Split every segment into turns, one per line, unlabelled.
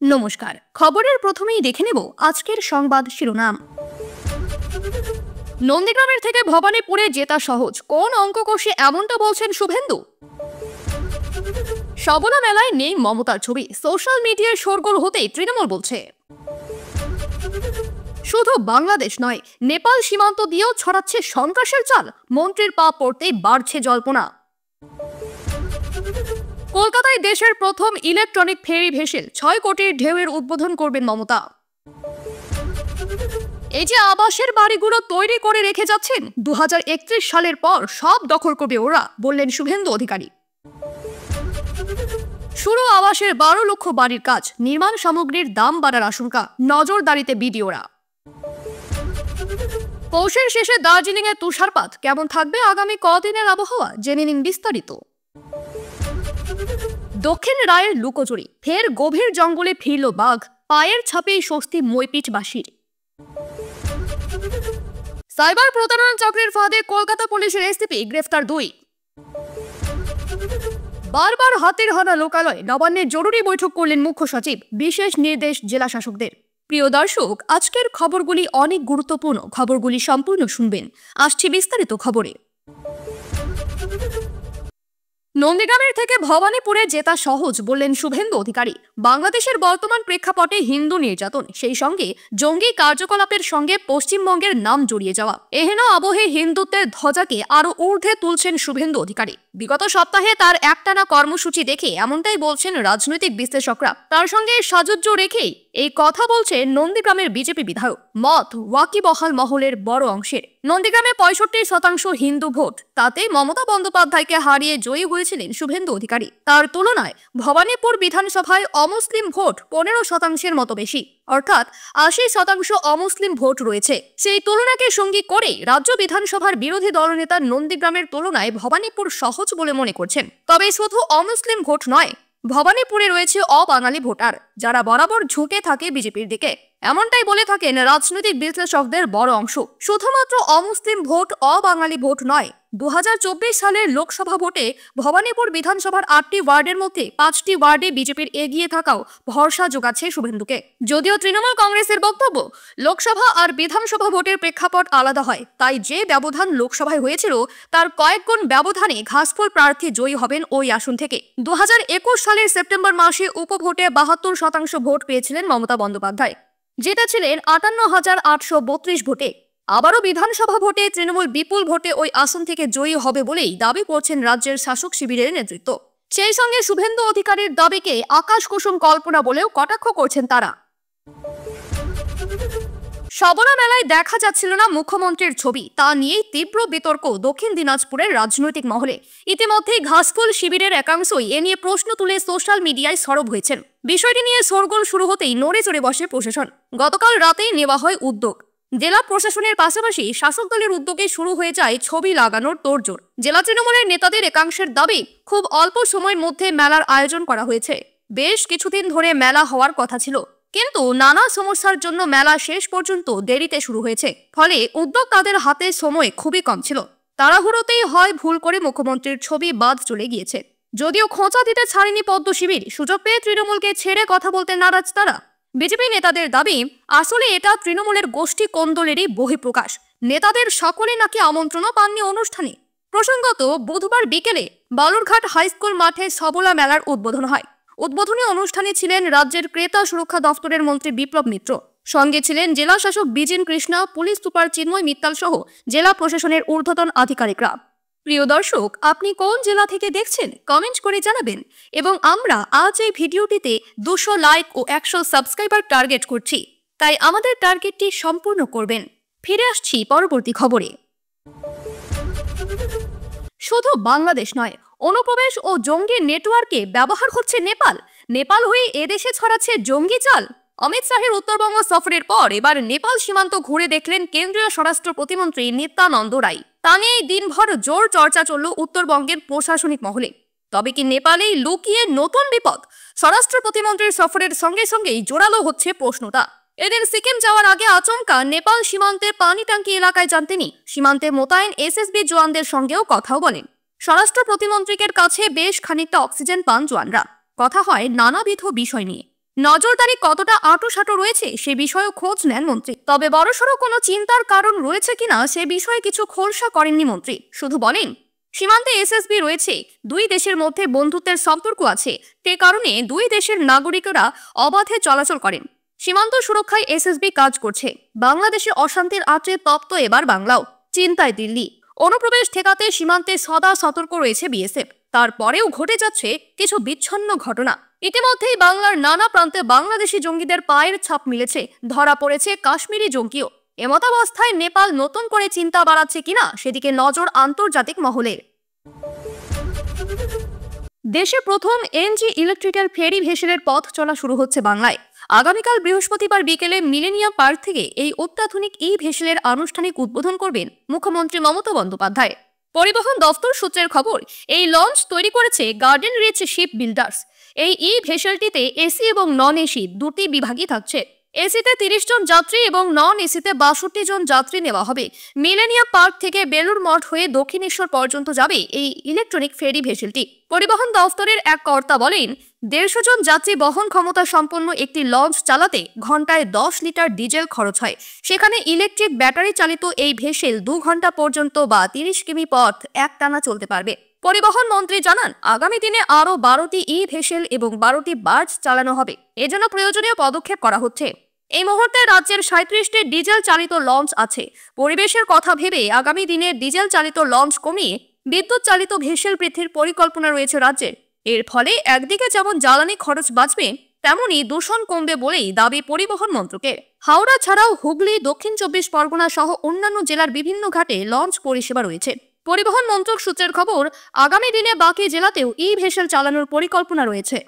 নমস্কার। খবরের প্রথমেই দেখে নেব আজকের সংবাদ শিরোনাম। নন্দীগ্রামের থেকে ভবানীপুরে জেতা সহজ, কোন অঙ্ক কষে এমনটা বলছেন শুভেন্দু? সবলা মেলায় নেই মমতার ছবি, সোশ্যাল মিডিয়ায় শোরগোল হতেই তৃণমূল বলছে। শুধু বাংলাদেশ নয়, নেপাল সীমান্ত দিয়েও ছড়াচ্ছে সন্ত্রাসের চাল, মন্ত্রীর পা পড়তেই বাড়ছে জল্পনা। কলকাতায় দেশের প্রথম ইলেকট্রনিক ফেরি ভেসেল, 6 কোটির ঢেউয়ের উদ্বোধন করবেন মমতা। এই যে আবাসের বাড়িগুলো তৈরি করে রেখে যাচ্ছেন, 2031 সালের পর সব দখল করবে ওরা, বললেন শুভেন্দু অধিকারী। শুরু আবাসের 12 লক্ষ বাড়ির কাজ, নির্মাণ সামগ্রীর দাম বাড়ার আশঙ্কা, নজরদারিতে বিডিওরা। পৌষের শেষে দার্জিলিং এ তুষারপাত, কেমন থাকবে আগামী কদিনের আবহাওয়া, জেনে নিন বিস্তারিত। দক্ষিণ রায়ের লুকোচুরি, ফের গভীর জঙ্গলে ফিরল বাঘ, পায়ের ছাপেই স্বস্তি মইপিঠবাসীর। সাইবার প্রতারণা চক্রের ফাঁদে কলকাতা পুলিশের এসিপি গ্রেফতার 2। বারবার হাতের হানা লোকালয়, নবান্নের জরুরি বৈঠক করলেন মুখ্য সচিব, বিশেষ নির্দেশ জেলা শাসকদের। প্রিয় দর্শক, আজকের খবরগুলি অনেক গুরুত্বপূর্ণ, খবরগুলি সম্পূর্ণ শুনবেন। আসছি বিস্তারিত খবরে। নন্দীগ্রামের থেকে ভবানীপুরে জেতা সহজ, বললেন শুভেন্দু অধিকারী। বাংলাদেশের বর্তমান প্রেক্ষাপটে হিন্দু নির্যাতন, সেই সঙ্গে জঙ্গি কার্যকলাপের সঙ্গে পশ্চিমবঙ্গের নাম জড়িয়ে যাওয়া, এহেন আবহে হিন্দুত্বের ধ্বজাকে আরো ঊর্ধ্বে তুলছেন শুভেন্দু অধিকারী। বিগত সপ্তাহে তার একটানা কর্মসূচি দেখে এমনটাই বলছেন রাজনৈতিক বিশ্লেষকরা। তার সঙ্গে সাযুজ্য রেখেই এই কথা বলছে নন্দীগ্রামের বিজেপি বিধায়ক, মত ওয়াকিবহাল মহলের বড় অংশের। নন্দীগ্রামে 65% হিন্দু ভোট, তাতে মমতা বন্দ্যোপাধ্যায়কে হারিয়ে জয়ী হয়েছিলেন শুভেন্দু অধিকারী। তার তুলনায় ভবানীপুর বিধানসভায় অমুসলিম ভোট 15% মতো বেশি, অর্থাৎ 80% অমুসলিম ভোট রয়েছে। সেই তুলনাকে সঙ্গী করে রাজ্য বিধানসভার বিরোধী দলনেতা নন্দীগ্রামের তুলনায় ভবানীপুর সহজ বলে মনে করছেন। তবে শুধু অমুসলিম ভোট নয়, ভবানীপুরে রয়েছে অবাঙালি ভোটার, যারা বরাবর ঝুঁকে থাকে বিজেপির দিকে, এমনটাই বলে থাকেন রাজনৈতিক বিশ্লেষকদের বড় অংশ। শুধুমাত্র অমুসলিম ভোট, অবাঙালি ভোট নয়, 2024 সালের লোকসভা ভোটে ভবানীপুর বিধানসভার 8টি ওয়ার্ডের মধ্যে 5টি ওয়ার্ডে বিজেপির এগিয়ে থাকাও ভরসা যোগাচ্ছে শুভেন্দুকে। যদিও তৃণমূল কংগ্রেসের বক্তব্য, লোকসভা আর বিধানসভা ভোটের প্রেক্ষাপট আলাদা হয়, তাই যে ব্যবধান লোকসভায় হয়েছিল তার কয়েক গুণ ব্যবধানে ঘাসফুল প্রার্থী জয়ী হবেন ওই আসন থেকে। 2021 সালের সেপ্টেম্বর মাসে উপভোটে 72% ভোট পেয়েছিলেন মমতা বন্দ্যোপাধ্যায়, যেটা ছিলেন 58,832 ভোটে। আবারও বিধানসভা ভোটে তৃণমূল বিপুল ভোটে ওই আসন থেকে জয়ী হবে বলেই দাবি করছেন রাজ্যের শাসক শিবিরের নেতৃত্ব। সেই সঙ্গে শুভেন্দু অধিকারীর দাবিকে আকাশ কুসুম কল্পনা বলেও কটাক্ষ করছেন তারা। সবলা মেলায় দেখা যাচ্ছিল না মুখ্যমন্ত্রীর ছবি, তা নিয়েই তীব্র বিতর্ক দক্ষিণ দিনাজপুরের রাজনৈতিক মহলে। ইতিমধ্যেই ঘাসফুল শিবিরের একাংশই এ নিয়ে প্রশ্ন তুলে সোশ্যাল মিডিয়ায় সরব হয়েছেন। বিষয়টি নিয়ে শোরগোল শুরু হতেই নড়ে চড়ে বসে প্রশাসন। গতকাল রাতেই নেওয়া হয় উদ্যোগ। জেলা প্রশাসনের পাশাপাশি শাসক দলের উদ্যোগে শুরু হয়ে যায় ছবি লাগানোর তোড়জোড়। জেলা তৃণমূলের নেতাদের একাংশের দাবি, খুব অল্প সময়ের মধ্যে মেলার আয়োজন করা হয়েছে। বেশ কিছুদিন ধরে মেলা হওয়ার কথা ছিল, কিন্তু নানা সমস্যার জন্য মেলা শেষ পর্যন্ত দেরিতে শুরু হয়েছে। ফলে উদ্যোক্তাদের হাতে সময় খুবই কম ছিল। তাড়াহুড়োতেই হয় ভুল করে মুখ্যমন্ত্রীর ছবি বাদ চলে গিয়েছে। যদিও খোঁচা দিতে ছাড়েনি পদ্ম শিবির, সুযোগ পেয়ে তৃণমূলকে ছেড়ে কথা বলতে নারাজ তারা। বিজেপি নেতাদের দাবি, আসলে এটা তৃণমূলের গোষ্ঠী কোন্দলেরই বহিঃপ্রকাশ। নেতাদের সকলে নাকি আমন্ত্রণও পাননি অনুষ্ঠানে। প্রসঙ্গত, বুধবার বিকেলে বালুরঘাট হাইস্কুল মাঠে সবলা মেলার উদ্বোধন হয়। উদ্বোধনী অনুষ্ঠানে ছিলেন রাজ্যের ক্রেতা সুরক্ষা দফতরের মন্ত্রী বিপ্লব মিত্র, সঙ্গে ছিলেন জেলা শাসক বিজেন কৃষ্ণা, পুলিশ সুপার চিন্ময় মিত্তাল সহ জেলা প্রশাসনের ঊর্ধ্বতন আধিকারিকরা। প্রিয় দর্শক, আপনি কোন জেলা থেকে দেখছেন কমেন্ট করে জানাবেন। এবং আমরা আজ এই ভিডিওটিতে 200 লাইক ও 100 সাবস্ক্রাইবার টার্গেট করছি, তাই আমাদের টার্গেটটি সম্পূর্ণ করবেন। ফিরে আসছি পরবর্তী খবরে। শুধু বাংলাদেশ নয়, অনুপ্রবেশ ও জঙ্গি নেটওয়ার্কে ব্যবহার হচ্ছে নেপাল। নেপাল হয়ে এদেশে ছড়াচ্ছে জঙ্গি চাল। অমিত শাহের উত্তরবঙ্গ সফরের পর এবার নেপাল সীমান্ত ঘুরে দেখলেন কেন্দ্রীয় স্বরাষ্ট্র প্রতিমন্ত্রী নিত্যানন্দ রায়। তা নিয়ে দিনভর জোর চর্চা চলল উত্তরবঙ্গের প্রশাসনিক মহলে। তবে কি নেপালেই লুকিয়ে নতুন বিপদ? স্বরাষ্ট্র প্রতিমন্ত্রীর সফরের সঙ্গে সঙ্গেই জোরালো হচ্ছে প্রশ্নটা। এদিন সিকিম যাওয়ার আগে আচমকা নেপাল সীমান্তের পানিটাঙ্কি এলাকায় যান তিনি। সীমান্তে মোতায়েন এসএসবি জওয়ানদের সঙ্গেও কথাও বলেন। স্বরাষ্ট্র প্রতিমন্ত্রীর কাছে বেশ খানিকটা অক্সিজেন পান জওয়ানরা। কথা হয় নানাবিধ বিষয় নিয়ে। নজরদারি কতটা আঁটোসাঁটো রয়েছে সে বিষয়েও খোঁজ নেন মন্ত্রী। তবে বড়সড় কোনো চিন্তার কারণ রয়েছে কিনা সে বিষয়ে কিছু খোলসা করেননি মন্ত্রী। শুধু বলেন, সীমান্তে এসএসবি রয়েছে, দুই দেশের মধ্যে বন্ধুত্বের সম্পর্ক আছে, সে কারণে দুই দেশের নাগরিকরা অবাধে চলাচল করেন। সীমান্ত সুরক্ষায় এসএসবি কাজ করছে। বাংলাদেশে অশান্তির আঁচে তপ্ত এবার বাংলাও, চিন্তায় দিল্লি। অনুপ্রবেশ ঠেকাতে সীমান্তে সদা সতর্ক রয়েছে বিএসএফ। তারপরেও ঘটে যাচ্ছে কিছু বিচ্ছিন্ন ঘটনা। ইতিমধ্যেই বাংলার নানা প্রান্তে বাংলাদেশি জঙ্গিদের পায়ের ছাপ মিলেছে, ধরা পড়েছে কাশ্মীরি জঙ্গিও। এমতাবস্থায় নেপাল নতুন করে চিন্তা বাড়াচ্ছে কিনা সেদিকে নজর আন্তর্জাতিক মহলের। দেশে প্রথম এনজি ইলেকট্রিক্যাল ফেরি ভেসেলের পথ চলা শুরু হচ্ছে বাংলায়। আগামীকাল বৃহস্পতিবার বিকেলে মিলেনিয়াম পার্ক থেকে এই অত্যাধুনিক ভেসেলের আনুষ্ঠানিক উদ্বোধন করবেন মুখ্যমন্ত্রী মমতা বন্দ্যোপাধ্যায়। পরিবহন দফতর সূত্রের খবর, এই লঞ্চ তৈরি করেছে গার্ডেন রিচ শিপ বিল্ডার্স। এই ভেসেলটিতে এসি এবং নন এসি দুটি বিভাগই থাকছে। এসিতে 30 জন যাত্রী এবং নন এসিতে 62 জন যাত্রী নেওয়া হবে। মিলেনিয়াম পার্ক থেকে বেলুর মঠ হয়ে দক্ষিণেশ্বর পর্যন্ত যাবে এই ইলেকট্রনিক ফেরি ভেসেলটি। পরিবহন দফতরের এক কর্তা বলেন, 150 জন যাত্রী বহন ক্ষমতা সম্পন্ন একটি লঞ্চ চালাতে ঘন্টায় 10 লিটার ডিজেল খরচ হয়। সেখানে ইলেকট্রিক ব্যাটারি চালিত এই ভেসেল 2 ঘন্টা পর্যন্ত বা 30 কিমি পথ একটানা চলতে পারবে। পরিবহন মন্ত্রী জানান, আগামী দিনে আরও 12টি ভেসেল এবং 12টি বার্জ চালানো হবে। এজন্য প্রয়োজনীয় পদক্ষেপ করা হচ্ছে। এই মুহূর্তে রাজ্যের 37টি ডিজেল চালিত লঞ্চ আছে। পরিবেশের কথা ভেবে আগামী দিনে ডিজেল চালিত লঞ্চ কমিয়ে বিদ্যুৎ চালিত ভেসেল বৃদ্ধির পরিকল্পনা রয়েছে রাজ্যের। এর ফলে একদিকে যেমন জ্বালানি খরচ বাঁচবে, তেমনি দূষণ কমবে বলেই দাবি পরিবহন মন্ত্রকের। হাওড়া ছাড়াও হুগলি, দক্ষিণ 24 পরগনা সহ অন্যান্য জেলার বিভিন্ন ঘাটে লঞ্চ পরিষেবা রয়েছে। পরিবহন মন্ত্রক সূত্রের খবর, আগামী দিনে বাকি জেলাতেও ভেসেল চালানোর পরিকল্পনা রয়েছে।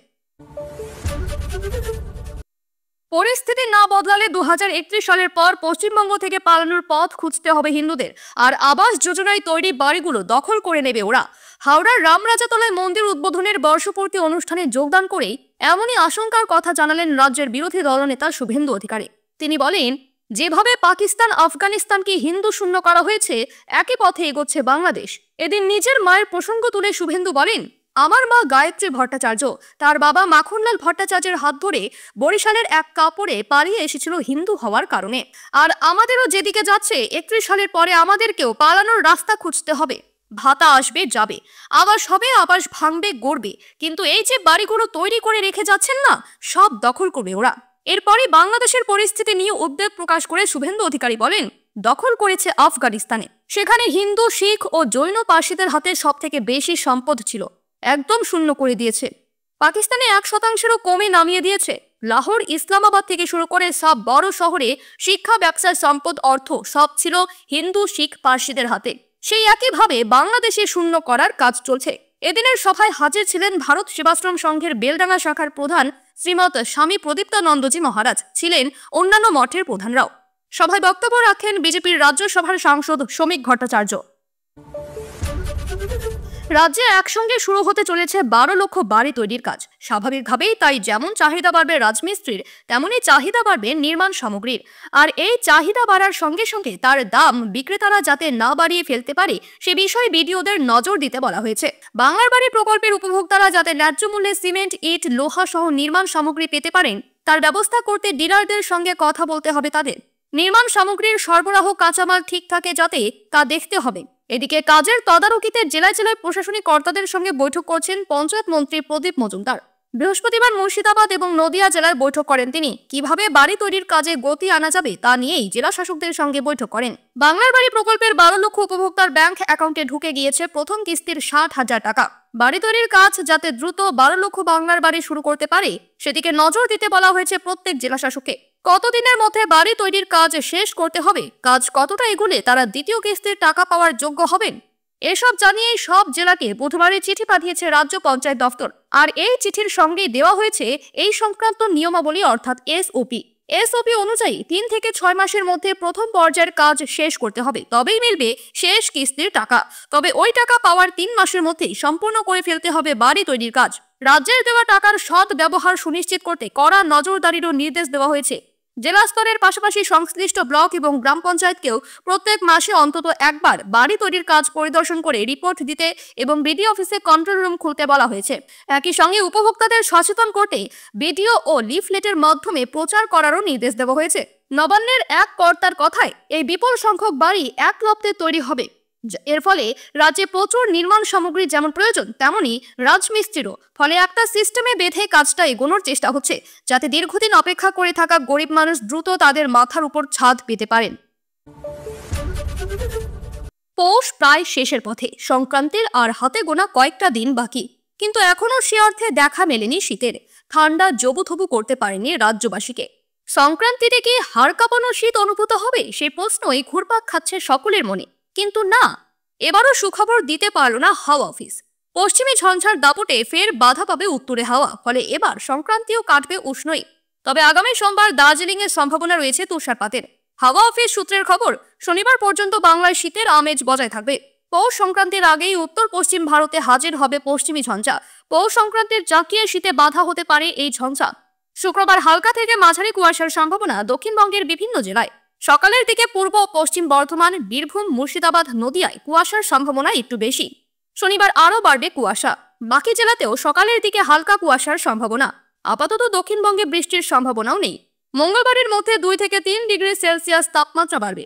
পরিস্থিতি না বদলালে 2031 সালের পর পশ্চিমবঙ্গ থেকে পালানোর পথ খুঁজতে হবে হিন্দুদের। আর আবাস যোজনায় তৈরি বাড়িগুলো দখল করে নেবে ওরা। হাওড়ার রামরাজাতলায় মন্দির উদ্বোধনের বর্ষপূর্তি অনুষ্ঠানে যোগদান করেই এমনই আশঙ্কার কথা জানালেন রাজ্যের বিরোধী দলনেতা শুভেন্দু অধিকারী। তিনি বলেন, যেভাবে পাকিস্তান আফগানিস্তানকে হিন্দু শূন্য করা হয়েছে, একই পথে এগোচ্ছে বাংলাদেশ। এদিন নিজের মায়ের প্রসঙ্গ তুলে শুভেন্দু বলেন, আমার মা গায়ত্রী ভট্টাচার্য, তার বাবা মাখনলাল ভট্টাচার্যের হাত ধরে বরিশালের এক কাপড়ে পালিয়ে এসেছিল হিন্দু হওয়ার কারণে। আর আমাদেরও যেদিকে যাচ্ছে 31 সালের পরে আমাদেরকেও পালানোর রাস্তা খুঁজতে হবে। ভাতা আসবে যাবে, আবাস হবে, আবাস ভাঙবে গড়বে, কিন্তু এই যে বাড়িগুলো তৈরি করে রেখে যাচ্ছেন না, সব দখল করবে ওরা। এরপরই বাংলাদেশের পরিস্থিতি নিয়ে উদ্বেগ প্রকাশ করে শুভেন্দু অধিকারী বলেন, দখল করেছে আফগানিস্তানে। সেখানে হিন্দু, শিখ ও জৈন পার্সিদের হাতে সব থেকে বেশি সম্পদ ছিল, একদম শূন্য করে দিয়েছে। পাকিস্তানে 1%-এরও কমে নামিয়ে দিয়েছে। লাহোর, ইসলামাবাদ থেকে শুরু করে সব বড় শহরে শিক্ষা, ব্যবসা, সম্পদ, অর্থ সব ছিল হিন্দু, শিখ, পার্সিদের হাতে। সেই একইভাবে বাংলাদেশে শূন্য করার কাজ চলছে। এদিনের সভায় হাজির ছিলেন ভারত সেবাশ্রম সংঘের বেলডাঙ্গা শাখার প্রধান শ্রীমৎ স্বামী প্রদীপ্তানন্দজি মহারাজ, ছিলেন অন্যান্য মঠের প্রধানরাও। সভায় বক্তব্য রাখেন বিজেপির রাজ্যসভার সাংসদ শ্রমিক ভট্টাচার্য। রাজ্যে একসঙ্গে শুরু হতে চলেছে 12 লক্ষ বাড়ি তৈরির কাজ। স্বাভাবিকভাবেই তাই যেমন চাহিদা বাড়বে রাজমিস্ত্রির, তেমনই চাহিদা বাড়বে নির্মাণ সামগ্রীর। আর এই চাহিদা বাড়ার সঙ্গে সঙ্গে তার দাম বিক্রেতারা যাতে না বাড়িয়ে ফেলতে পারে সে বিষয়ে বিডিওদের নজর দিতে বলা হয়েছে। বাংলার বাড়ি প্রকল্পের উপভোক্তারা যাতে ন্যায্য মূল্যে সিমেন্ট, ইট, লোহা সহ নির্মাণ সামগ্রী পেতে পারেন তার ব্যবস্থা করতে ডিলারদের সঙ্গে কথা বলতে হবে তাদের। নির্মাণ সামগ্রীর সরবরাহ কাঁচামাল ঠিক থাকে যাতে তা দেখতে হবে। এদিকে কাজের তদারকিতে জেলায় জেলায় প্রশাসনিক কর্তাদের সঙ্গে বৈঠক করছেন পঞ্চায়েত মন্ত্রী প্রদীপ মজুমদার। বৃহস্পতিবার মুর্শিদাবাদ এবং নদিয়া জেলায় বৈঠক করেন তিনি। কিভাবে বাড়ি তৈরির কাজে গতি আনা যাবে তা নিয়েই জেলা শাসকদের সঙ্গে বৈঠক করেন। বাংলার বাড়ি প্রকল্পের 12 লক্ষ উপভোক্তার ব্যাংক অ্যাকাউন্টে ঢুকে গিয়েছে প্রথম কিস্তির 60,000 টাকা। বাড়ি তৈরির কাজ যাতে দ্রুত 12 লক্ষ বাংলার বাড়ি শুরু করতে পারে সেদিকে নজর দিতে বলা হয়েছে প্রত্যেক জেলা শাসককে। কতদিনের মধ্যে বাড়ি তৈরির কাজ শেষ করতে হবে, কাজ কতটা এগুলে তারা দ্বিতীয় কিস্তির টাকা পাওয়ার যোগ্য হবেন, এসব জানিয়েই সব জেলাকে বুধবারে চিঠি পাঠিয়েছে রাজ্য পঞ্চায়েত দফতর। আর এই চিঠির সঙ্গে দেওয়া হয়েছে এই সংক্রান্ত নিয়মাবলী অর্থাৎ এসওপি অনুযায়ী 3 থেকে 6 মাসের মধ্যে প্রথম পর্যায়ের কাজ শেষ করতে হবে, তবেই মিলবে শেষ কিস্তির টাকা। তবে ওই টাকা পাওয়ার 3 মাসের মধ্যেই সম্পূর্ণ করে ফেলতে হবে বাড়ি তৈরির কাজ। রাজ্যের দেওয়া টাকার সৎ ব্যবহার সুনিশ্চিত করতে কড়া নজরদারিরও নির্দেশ দেওয়া হয়েছে। জেলা স্তরের পাশাপাশি সংশ্লিষ্ট ব্লক এবং গ্রাম পঞ্চায়েতকেও প্রত্যেক মাসে অন্তত একবার বাড়ি তৈরির কাজ পরিদর্শন করে রিপোর্ট দিতে এবং বিডিও অফিসে কন্ট্রোল রুম খুলতে বলা হয়েছে। একই সঙ্গে উপভোক্তাদের সচেতন করতে ভিডিও ও লিফলেটের মাধ্যমে প্রচার করারও নির্দেশ দেওয়া হয়েছে। নবান্নের এক কর্তার কথায় এই বিপুল সংখ্যক বাড়ি এক লপ্তে তৈরি হবে। এর ফলে রাজ্যে প্রচুর নির্মাণ সামগ্রী যেমন প্রয়োজন তেমনি রাজমিস্ত্রিরও। ফলে একটা সিস্টেমে বেঁধে কাজটা এগোনোর চেষ্টা হচ্ছে, যাতে দীর্ঘদিন অপেক্ষা করে থাকা গরিব মানুষ দ্রুত তাদের মাথার উপর ছাদ পেতে পারেন। পৌষ প্রায় শেষের পথে, সংক্রান্তির আর হাতে গোনা কয়েকটা দিন বাকি, কিন্তু এখনো সে অর্থে দেখা মেলেনি শীতের। ঠান্ডা জবুথবু করতে পারেনি রাজ্যবাসীকে। সংক্রান্তিতে কি হাড় কাঁপানো শীত অনুভূত হবে, সেই প্রশ্নই ঘুরপাক খাচ্ছে সকলের মনে। কিন্তু না, এবারও সুখবর দিতে পারল না হাওয়া অফিস। পশ্চিমী ঝঞ্ঝার দাপটে ফের বাধা পাবে উত্তরে হাওয়া, ফলে এবার সংক্রান্তিও কাটবে উষ্ণই। তবে আগামী সোমবার দার্জিলিং এর সম্ভাবনা রয়েছে তুষারপাতের। হাওয়া অফিস সূত্রের খবর, শনিবার পর্যন্ত বাংলায় শীতের আমেজ বজায় থাকবে। পৌষ সংক্রান্তির আগেই উত্তর পশ্চিম ভারতে হাজির হবে পশ্চিমী ঝঞ্ঝা। পৌষ সংক্রান্তির জাঁকিয়ে শীতে বাধা হতে পারে এই ঝঞ্ঝা। শুক্রবার হালকা থেকে মাঝারি কুয়াশার সম্ভাবনা দক্ষিণবঙ্গের বিভিন্ন জেলায়। সকালের দিকে পূর্ব ও পশ্চিম বর্ধমান, বীরভূম, মুর্শিদাবাদ, নদিয়ায় কুয়াশার সম্ভাবনা একটু বেশি। শনিবার আরও বাড়বে কুয়াশা। বাকি জেলাতেও সকালের দিকে হালকা কুয়াশার সম্ভাবনা। আপাতত দক্ষিণবঙ্গে বৃষ্টির সম্ভাবনাও নেই। মঙ্গলবারের মধ্যে 2 থেকে 3 ডিগ্রি সেলসিয়াস তাপমাত্রা বাড়বে।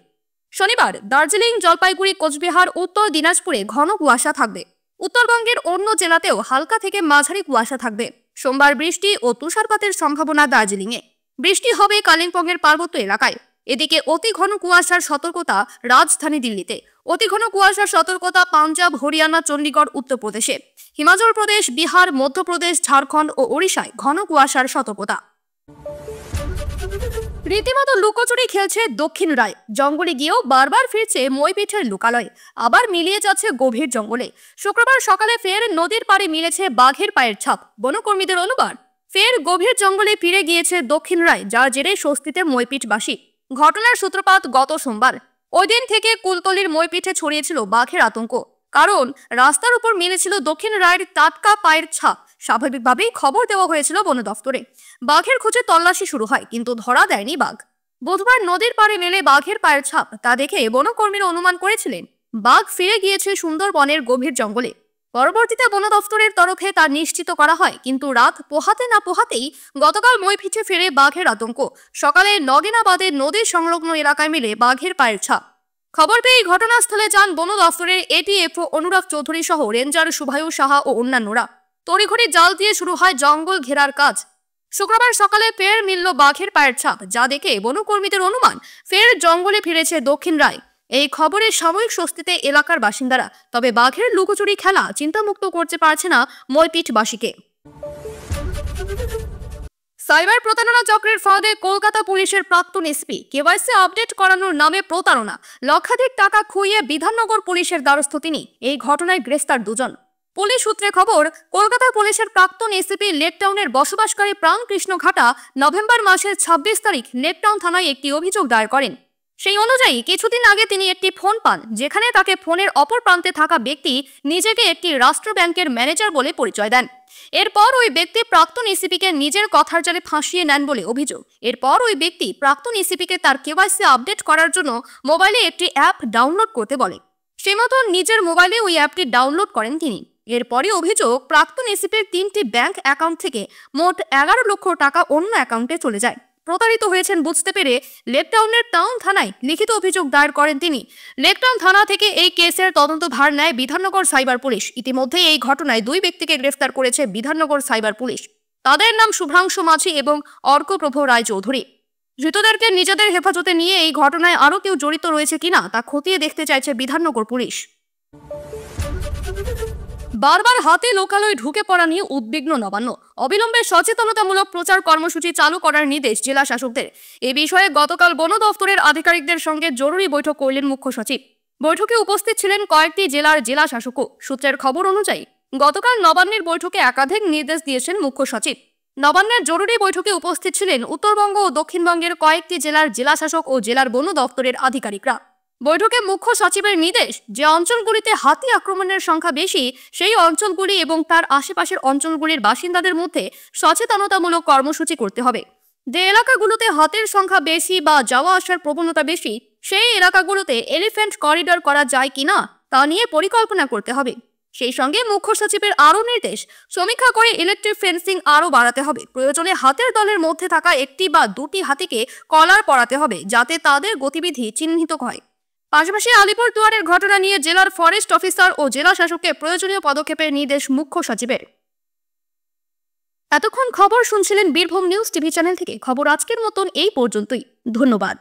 শনিবার দার্জিলিং, জলপাইগুড়ি, কোচবিহার, উত্তর দিনাজপুরে ঘন কুয়াশা থাকবে। উত্তরবঙ্গের অন্য জেলাতেও হালকা থেকে মাঝারি কুয়াশা থাকবে। সোমবার বৃষ্টি ও তুষারপাতের সম্ভাবনা দার্জিলিংয়ে। বৃষ্টি হবে কালিম্পংয়ের পার্বত্য এলাকায়। এদিকে অতি ঘন কুয়াশার সতর্কতা রাজধানী দিল্লিতে। অতি ঘন কুয়াশার সতর্কতা পাঞ্জাব, হরিয়ানা, চণ্ডীগড়, উত্তরপ্রদেশে। হিমাচল প্রদেশ, বিহার, মধ্যপ্রদেশ, ঝাড়খণ্ড ও ওড়িশায় ঘন কুয়াশার সতর্কতা। রীতিমতো লুকোচুরি খেলছে দক্ষিণ রায়। জঙ্গলে গিয়েও বারবার ফিরছে মইপিঠের লোকালয়, আবার মিলিয়ে যাচ্ছে গভীর জঙ্গলে। শুক্রবার সকালে ফের নদীর পাড়ে মিলেছে বাঘের পায়ের ছাপ। বনকর্মীদের অনুমান, ফের গভীর জঙ্গলে ফিরে গিয়েছে দক্ষিণ রায়, যার জেরে স্বস্তিতে মইপিঠবাসী। ঘটনার সূত্রপাত গত সোমবার। ওই দিন থেকে কুলতলির মইপিঠে ছড়িয়েছিল বাঘের আতঙ্ক, কারণ রাস্তার উপর মিলেছিল দক্ষিণ রায়ের টাটকা পায়ের ছাপ। স্বাভাবিকভাবেই খবর দেওয়া হয়েছিল বন দফতরে। বাঘের খোঁজে তল্লাশি শুরু হয়, কিন্তু ধরা দেয়নি বাঘ। বুধবার নদীর পাড়ে মেলে বাঘের পায়ের ছাপ, তা দেখে বনকর্মীরা অনুমান করেছিলেন বাঘ ফিরে গিয়েছে সুন্দরবনের গভীর জঙ্গলে। পরবর্তীতে বন দফতরের তরফে তা নিশ্চিত করা হয়, কিন্তু রাত পোহাতে না পোহাতেই গতকাল মইপিঠে ফিরে বাঘের আতঙ্ক। সকালে নগেনাবাদের নদীর সংলগ্ন এলাকায় মিলে বাঘের পায়ের ছাপ। খবর পেয়ে ঘটনাস্থলে যান বন দফতরের এটিএফও অনুরাগ চৌধুরী সহ রেঞ্জার শুভায়ু সাহা ও অন্যান্যরা। তড়িঘড়ি জাল দিয়ে শুরু হয় জঙ্গল ঘেরার কাজ। শুক্রবার সকালে ফের মিলল বাঘের পায়ের ছাপ, যা দেখে বনকর্মীদের অনুমান ফের জঙ্গলে ফিরেছে দক্ষিণ রায়। এই খবরে সাময়িক স্বস্তিতে এলাকার বাসিন্দারা। তবে বাঘের লুকোচুরি খেলা চিন্তামুক্ত করতে পারছে না মইপিঠবাসীকে। সাইবার প্রতারণা চক্রের ফাঁদে কলকাতা পুলিশের প্রাক্তন এসপি। কেওয়াইসি আপডেট করানোর নামে প্রতারণা, লক্ষাধিক টাকা খুইয়ে বিধাননগর পুলিশের দ্বারস্থ তিনি। এই ঘটনায় গ্রেফতার 2 জন। পুলিশ সূত্রে খবর, কলকাতা পুলিশের প্রাক্তন এসিপি লেকটাউনের বসবাসকারী প্রাণকৃষ্ণ ঘাটা নভেম্বর মাসের 26 তারিখ লেকটাউন থানায় একটি অভিযোগ দায়ের করেন। সেই অনুযায়ী কিছুদিন আগে তিনি একটি ফোন পান, যেখানে তাকে ফোনের অপর প্রান্তে থাকা ব্যক্তি নিজেকে একটি রাষ্ট্র ব্যাংকের ম্যানেজার বলে পরিচয় দেন। এরপর ওই ব্যক্তি প্রাক্তন এসিপিকে নিজের কথার জালে ফাঁসিয়ে নেন বলে অভিযোগ। এরপর ওই ব্যক্তি প্রাক্তন এসিপিকে তার কেওয়াইসি আপডেট করার জন্য মোবাইলে একটি অ্যাপ ডাউনলোড করতে বলে। সেই মতো নিজের মোবাইলে ওই অ্যাপটি ডাউনলোড করেন তিনি। এরপরই অভিযোগ, প্রাক্তন এসিপির 3টি ব্যাংক অ্যাকাউন্ট থেকে মোট 11 লক্ষ টাকা অন্য অ্যাকাউন্টে চলে যায়। প্রতারিত হয়েছেন বুঝতে পেরে লেকটাউনের টাউন থানায় লিখিত অভিযোগ দায়ের করেন তিনি। লেকটাউন থানা থেকে এই কেসের তদন্ত ভার নেয় বিধাননগর সাইবার পুলিশ। ইতিমধ্যে এই ঘটনায় 2 ব্যক্তিকে গ্রেফতার করেছে বিধাননগর সাইবার পুলিশ। তাদের নাম শুভ্রাংশু মাঝি এবং অর্কপ্রভ রায় চৌধুরী। ধৃতদেরকে নিজেদের হেফাজতে নিয়ে এই ঘটনায় আরও কেউ জড়িত রয়েছে কিনা তা খতিয়ে দেখতে চাইছে বিধাননগর পুলিশ। বারবার হাতে লোকালয়ে ঢুকে পড়া নিয়ে উদ্বিগ্ন নবান্ন। অবিলম্বে সচেতনতামূলক প্রচার কর্মসূচি চালু করার নির্দেশ জেলা শাসকদের। এ বিষয়ে গতকাল বন দফতরের আধিকারিকদের সঙ্গে জরুরি বৈঠক করলেন মুখ্য সচিব। বৈঠকে উপস্থিত ছিলেন কয়েকটি জেলার জেলা শাসকও। সূত্রের খবর অনুযায়ী গতকাল নবান্নের বৈঠকে একাধিক নির্দেশ দিয়েছেন মুখ্য সচিব। নবান্নের জরুরি বৈঠকে উপস্থিত ছিলেন উত্তরবঙ্গ ও দক্ষিণবঙ্গের কয়েকটি জেলার জেলা শাসক ও জেলার বন দফতরের আধিকারিকরা। বৈঠকে মুখ্য সচিবের নির্দেশ, যে অঞ্চলগুলিতে হাতি আক্রমণের সংখ্যা বেশি সেই অঞ্চলগুলি এবং তার আশেপাশের অঞ্চলগুলির বাসিন্দাদের মধ্যে সচেতনতামূলক কর্মসূচি করতে হবে। যে এলাকাগুলোতে হাতের সংখ্যা বেশি বা যাওয়া আসার প্রবণতা বেশি, সেই এলাকাগুলোতে এলিফ্যান্ট করিডর করা যায় কিনা তা নিয়ে পরিকল্পনা করতে হবে। সেই সঙ্গে মুখ্য সচিবের আরও নির্দেশ, সমীক্ষা করে ইলেকট্রিক ফেন্সিং আরও বাড়াতে হবে। প্রয়োজনে হাতের দলের মধ্যে থাকা একটি বা দুটি হাতিকে কলার পরাতে হবে, যাতে তাদের গতিবিধি চিহ্নিত হয়। পাশাপাশি আলিপুরদুয়ারের ঘটনা নিয়ে জেলার ফরেস্ট অফিসার ও জেলা শাসককে প্রয়োজনীয় পদক্ষেপের নির্দেশ মুখ্য সচিবের। এতক্ষণ খবর শুনছিলেন বীরভূম নিউজ টিভি চ্যানেল থেকে। খবর আজকের মতন এই পর্যন্তই। ধন্যবাদ।